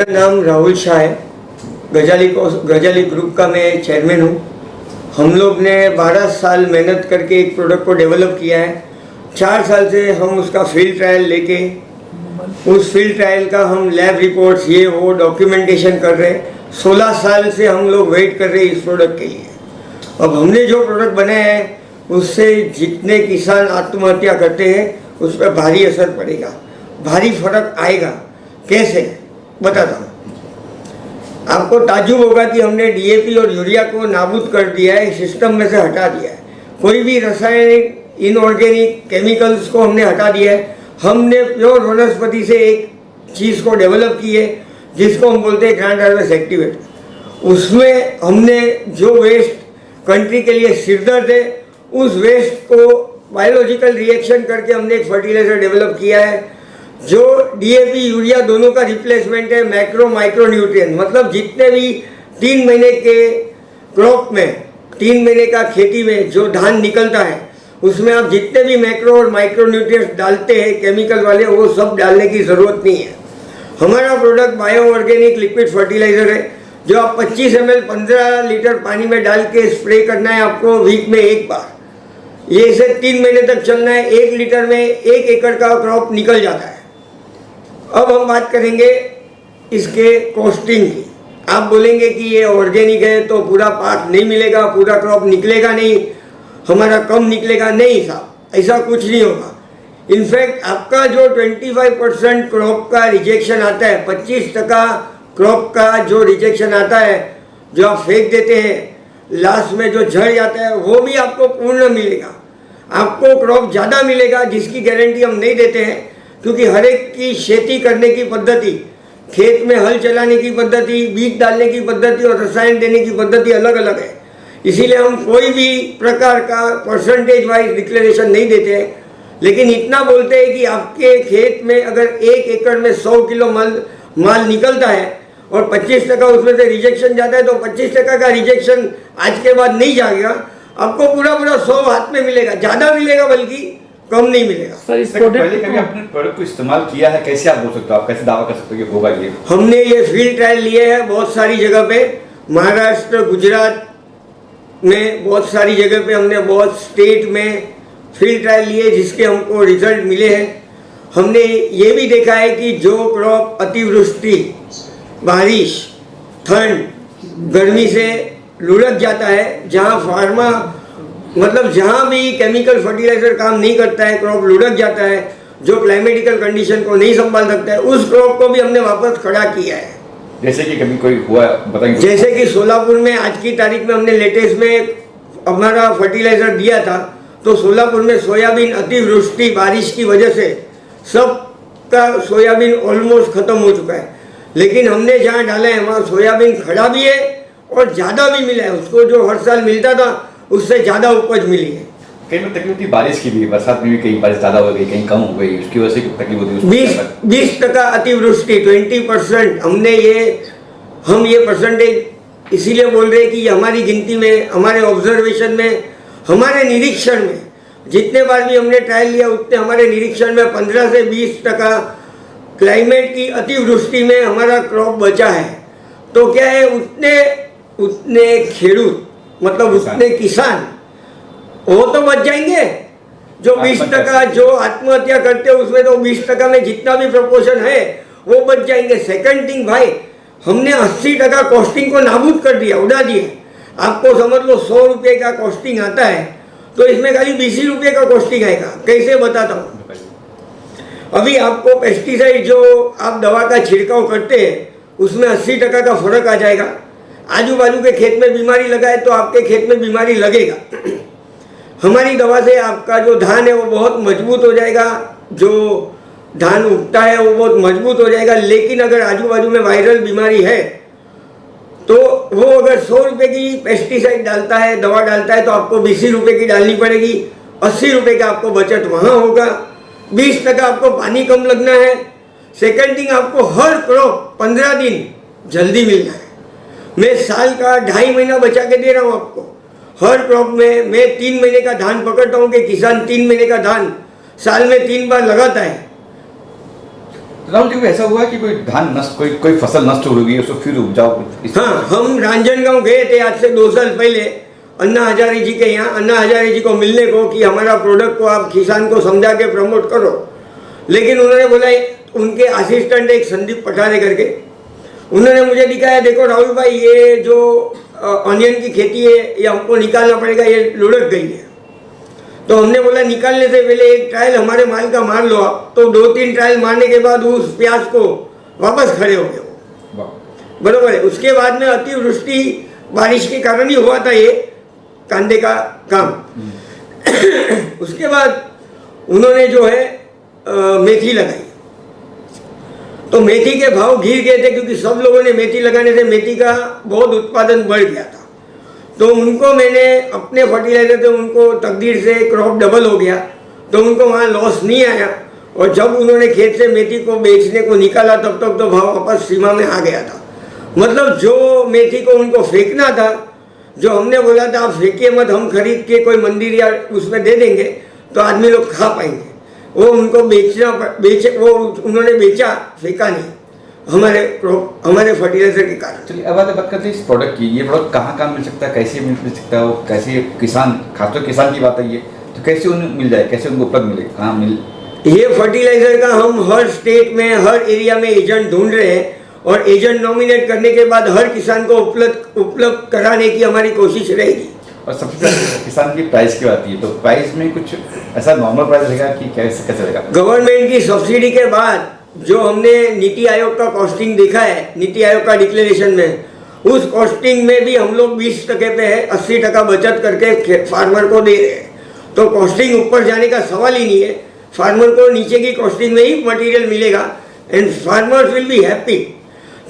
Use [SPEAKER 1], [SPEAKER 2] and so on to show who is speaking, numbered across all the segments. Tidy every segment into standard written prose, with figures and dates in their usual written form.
[SPEAKER 1] मेरा नाम राहुल शाह है। गजाली ग्रुप का मैं चेयरमैन हूँ। हम लोग ने 12 साल मेहनत करके एक प्रोडक्ट को डेवलप किया है। 4 साल से हम उसका फील्ड ट्रायल लेके उस फील्ड ट्रायल का हम लैब रिपोर्ट्स ये वो डॉक्यूमेंटेशन कर रहे हैं। 16 साल से हम लोग वेट कर रहे हैं इस प्रोडक्ट के लिए। अब हमने जो प्रोडक्ट बनाया है उससे जितने किसान आत्महत्या करते हैं उस पर भारी असर पड़ेगा, भारी फर्क आएगा। कैसे बताता हूँ आपको। ताज्जुब होगा कि हमने डीएपी और यूरिया को नाबूद कर दिया है, सिस्टम में से हटा दिया है। कोई भी रासायनिक इनऑर्गेनिक केमिकल्स को हमने हटा दिया है। हमने प्योर वनस्पति से एक चीज़ को डेवलप की है जिसको हम बोलते हैं ग्रांड हार्वेस्ट एक्टिवेट। उसमें हमने जो वेस्ट कंट्री के लिए सिरदर्द है उस वेस्ट को बायोलॉजिकल रिएक्शन करके हमने एक फर्टिलाइजर डेवलप किया है जो डीएपी यूरिया दोनों का रिप्लेसमेंट है। मैक्रो माइक्रो न्यूट्रिएंट मतलब जितने भी 3 महीने के क्रॉप में 3 महीने का खेती में जो धान निकलता है उसमें आप जितने भी मैक्रो और माइक्रो न्यूट्रिएंट्स डालते हैं केमिकल वाले वो सब डालने की ज़रूरत नहीं है। हमारा product bio organic liquid fertiliser है जो आप 25 ml 15 लीटर पानी में डाल के स्प्रे करना है आपको वीक में एक बार। ये इसे 3 महीने तक चलना है। 1 लीटर में 1 एकड़ का क्रॉप निकल जाता है। अब हम बात करेंगे इसके कॉस्टिंग की। आप बोलेंगे कि ये ऑर्गेनिक है तो पूरा पाक नहीं मिलेगा, पूरा क्रॉप निकलेगा नहीं, हमारा कम निकलेगा। नहीं साहब, ऐसा कुछ नहीं होगा। इनफैक्ट आपका जो 25% क्रॉप का रिजेक्शन आता है, 25% क्रॉप का जो रिजेक्शन आता है जो आप फेंक देते हैं लास्ट में जो झड़ जाता है वो भी आपको पूर्ण मिलेगा। आपको क्रॉप ज़्यादा मिलेगा जिसकी गारंटी हम नहीं देते हैं क्योंकि हर एक की खेती करने की पद्धति, खेत में हल चलाने की पद्धति, बीज डालने की पद्धति और रसायन देने की पद्धति अलग अलग है। इसीलिए हम कोई भी प्रकार का परसेंटेज वाइज डिक्लेरेशन नहीं देते हैं। लेकिन इतना बोलते हैं कि आपके खेत में अगर 1 एकड़ में 100 किलो माल निकलता है और 25% उसमें से रिजेक्शन जाता है तो 25% का रिजेक्शन आज के बाद नहीं जाएगा। आपको पूरा 100 हाथ में मिलेगा, ज़्यादा मिलेगा बल्कि कम नहीं मिलेगा।
[SPEAKER 2] सर इस पहले कभी आपने प्रोडक्ट को इस्तेमाल किया है? कैसे आप बोल सकते हो, आप कैसे दावा कर सकते हो कि होगा ये?
[SPEAKER 1] हमने ये फील्ड ट्रायल लिए हैं बहुत सारी जगह पे, महाराष्ट्र गुजरात में बहुत सारी जगह पे हमने बहुत स्टेट में फील्ड ट्रायल लिए जिसके हमको रिजल्ट मिले हैं। हमने ये भी देखा है कि जो क्रॉप अतिवृष्टि, बारिश, ठंड, गर्मी से लुढ़क जाता है, जहाँ फार्मा मतलब जहाँ भी केमिकल फर्टिलाइजर काम नहीं करता है, क्रॉप लुढ़क जाता है, जो क्लाइमेटिकल कंडीशन को नहीं संभाल सकता है, उस क्रॉप को भी हमने वापस खड़ा किया है।
[SPEAKER 2] जैसे कि कभी कोई हुआ बताएंगे?
[SPEAKER 1] जैसे कि सोलापुर में आज की तारीख में हमने लेटेस्ट में हमारा फर्टिलाइजर दिया था तो सोलापुर में सोयाबीन अतिवृष्टि बारिश की वजह से सबका सोयाबीन ऑलमोस्ट खत्म हो चुका है। लेकिन हमने जहाँ डाला है वहाँ सोयाबीन खड़ा भी है और ज़्यादा भी मिला है। उसको जो हर साल मिलता था उससे ज़्यादा उपज मिली है।
[SPEAKER 2] कई में तकलीफ होती बारिश की भी, बरसात में भी कहीं बारिश ज़्यादा हो गई, कहीं कम हो गई, उसकी वजह से तकलीफ होती है।
[SPEAKER 1] 20% अतिवृष्टि, 20% हम ये परसेंटेज इसीलिए बोल रहे हैं कि हमारी गिनती में, हमारे ऑब्जर्वेशन में, हमारे निरीक्षण में जितने बार भी हमने ट्रायल लिया उतने हमारे निरीक्षण में 15 से 20% क्लाइमेट की अतिवृष्टि में हमारा क्रॉप बचा है। तो क्या है, उतने खेडूत मतलब उतने किसान वो तो बच जाएंगे। जो 20% जो आत्महत्या करते हैं उसमें तो 20% में जितना भी प्रपोर्शन है वो बच जाएंगे। सेकंड थिंग भाई, हमने 80% कॉस्टिंग को नाबूद कर दिया, उड़ा दिए। आपको समझ लो 100 रुपये का कॉस्टिंग आता है तो इसमें खाली 20 रुपये का कॉस्टिंग आएगा। कैसे बताता हूँ। अभी आपको पेस्टिसाइड जो आप दवा का छिड़काव करते हैं उसमें 80% का फर्क आ जाएगा। आजू बाजू के खेत में बीमारी लगाए तो आपके खेत में बीमारी लगेगा। हमारी दवा से आपका जो धान है वो बहुत मजबूत हो जाएगा, जो धान उगता है वो बहुत मजबूत हो जाएगा। लेकिन अगर आजू बाजू में वायरल बीमारी है तो वो अगर 100 रुपये की पेस्टिसाइड डालता है, दवा डालता है, तो आपको 20 रुपये की डालनी पड़ेगी। 80 रुपये का आपको बचत वहाँ होगा। 20% आपको पानी कम लगना है। सेकंड थिंग, आपको हर क्रॉप 15 दिन जल्दी मिलना है। मैं साल का 2.5 महीना बचा के दे रहा हूँ आपको। हर क्रॉप में मैं 3 महीने का धान पकड़ता हूँ कि किसान 3 महीने का धान साल में 3 बार लगाता है।
[SPEAKER 2] राहुल जी, कोई ऐसा हुआ है कि कोई धान नष्ट, कोई फसल नष्ट हो गई, उसको फिर उपजाओ?
[SPEAKER 1] हाँ, हम रांजनगांव गए थे आज से 2 साल पहले अन्ना हजारे जी के यहाँ, अन्ना हजारे जी को मिलने को कि हमारा प्रोडक्ट को आप किसान को समझा के प्रमोट करो। लेकिन उन्होंने बोला, उनके असिस्टेंट एक संदीप पठारे करके, उन्होंने मुझे दिखाया, देखो राहुल भाई ये जो ऑनियन की खेती है ये हमको निकालना पड़ेगा, ये लुढ़क गई है। तो हमने बोला निकालने से पहले एक ट्रायल हमारे माल का मार लो आप। तो 2-3 ट्रायल मारने के बाद उस प्याज को वापस खड़े हो गए वो, बरोबर है। उसके बाद में अतिवृष्टि बारिश के कारण ही हुआ था ये कांदे का काम। उसके बाद उन्होंने जो है मेथी लगाई, तो मेथी के भाव गिर गए थे क्योंकि सब लोगों ने मेथी लगाने से मेथी का बहुत उत्पादन बढ़ गया था। तो उनको मैंने अपने फर्टिलाइजर से उनको तकदीर से क्रॉप डबल हो गया, तो उनको वहाँ लॉस नहीं आया। और जब उन्होंने खेत से मेथी को बेचने को निकाला तब तक तो भाव वापस सीमा में आ गया था। मतलब जो मेथी को उनको फेंकना था, जो हमने बोला था आप फेंकिए मत, हम खरीद के कोई मंदिर या उसमें दे देंगे तो आदमी लोग खा पाएंगे, वो उनको वो उन्होंने बेचा, फेंका नहीं हमारे फर्टिलाइजर के कारण।
[SPEAKER 2] चलिए अब बात करते हैं इस प्रोडक्ट की। ये प्रोडक्ट कहाँ मिल सकता है, कैसे मिल सकता है, वो कैसे किसान, खासतौर किसान की बात है ये, तो कैसे उन्हें मिल जाए, कैसे उनको उपलब्ध मिले, कहाँ मिल?
[SPEAKER 1] ये फर्टिलाइजर का हम हर स्टेट में, हर एरिया में एजेंट ढूंढ रहे हैं और एजेंट नॉमिनेट करने के बाद हर किसान को उपलब्ध कराने की हमारी कोशिश रहेगी।
[SPEAKER 2] और सबसे पहले किसान की प्राइस की बात है, तो प्राइस में कुछ ऐसा नॉर्मल प्राइस रहेगा कि कैसे रहेगा?
[SPEAKER 1] गवर्नमेंट की सब्सिडी के बाद जो हमने नीति आयोग का कॉस्टिंग देखा है, नीति आयोग का डिक्लेरेशन में, उस कॉस्टिंग में भी हम लोग 20% पे है, 80% बचत करके फार्मर को दे रहे हैं। तो कॉस्टिंग ऊपर जाने का सवाल ही नहीं है, फार्मर को नीचे की कॉस्टिंग में ही मटेरियल मिलेगा and farmers will be happy,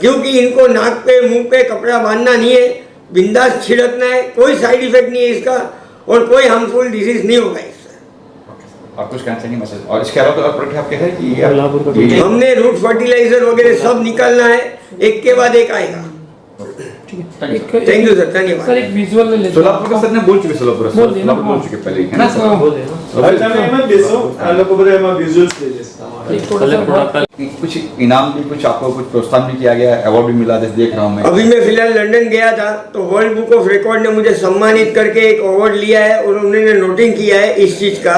[SPEAKER 1] क्योंकि इनको नाक पे मुंह पे कपड़ा बांधना नहीं है, बिंदास छिड़कना है, कोई साइड इफेक्ट नहीं है इसका और कोई हार्मफुल डिजीज नहीं होगा इससे।
[SPEAKER 2] और कुछ कहना चाहिए मैसेज? और इसके अलावा तो और प्रोडक्ट आपके है कि
[SPEAKER 1] हमने रूट फर्टिलाइजर वगैरह सब निकालना है, एक के बाद एक आएगा। थैंक यू सर, धन्यवाद
[SPEAKER 3] सर। एक विजुअल ले लेते
[SPEAKER 2] सोलापुर का सर ने बोल चुके, सोलापुर बोल चुके पहले, है ना सर?
[SPEAKER 3] बोल देना
[SPEAKER 2] कुछ इनाम भी, कुछ आपको कुछ प्रोत्साहन भी किया गया, अवार्ड भी मिला, जैसे देख रहा हूँ मैं।
[SPEAKER 1] अभी मैं फिलहाल लंदन गया था तो वर्ल्ड बुक ऑफ रिकॉर्ड ने मुझे सम्मानित करके एक अवार्ड लिया है और उन्होंने नोटिंग किया है इस चीज का।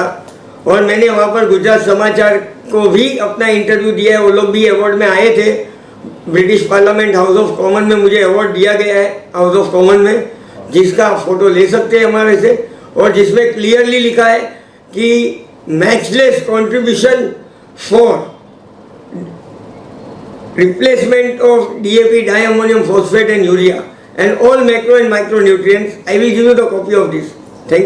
[SPEAKER 1] और मैंने वहाँ पर गुजरात समाचार को भी अपना इंटरव्यू दिया है, वो लोग भी अवार्ड में आए थे। British parliament house of common में मुझे अवार्ड दिया गया है, हाउस ऑफ कॉमन में, जिसका आप फोटो ले सकते हैं हमारे से, और जिसमें क्लियरली लिखा है कि matchless contribution for replacement of DAP, diammonium phosphate and urea and all macro and micronutrients. I will give you the copy of this. Thank you.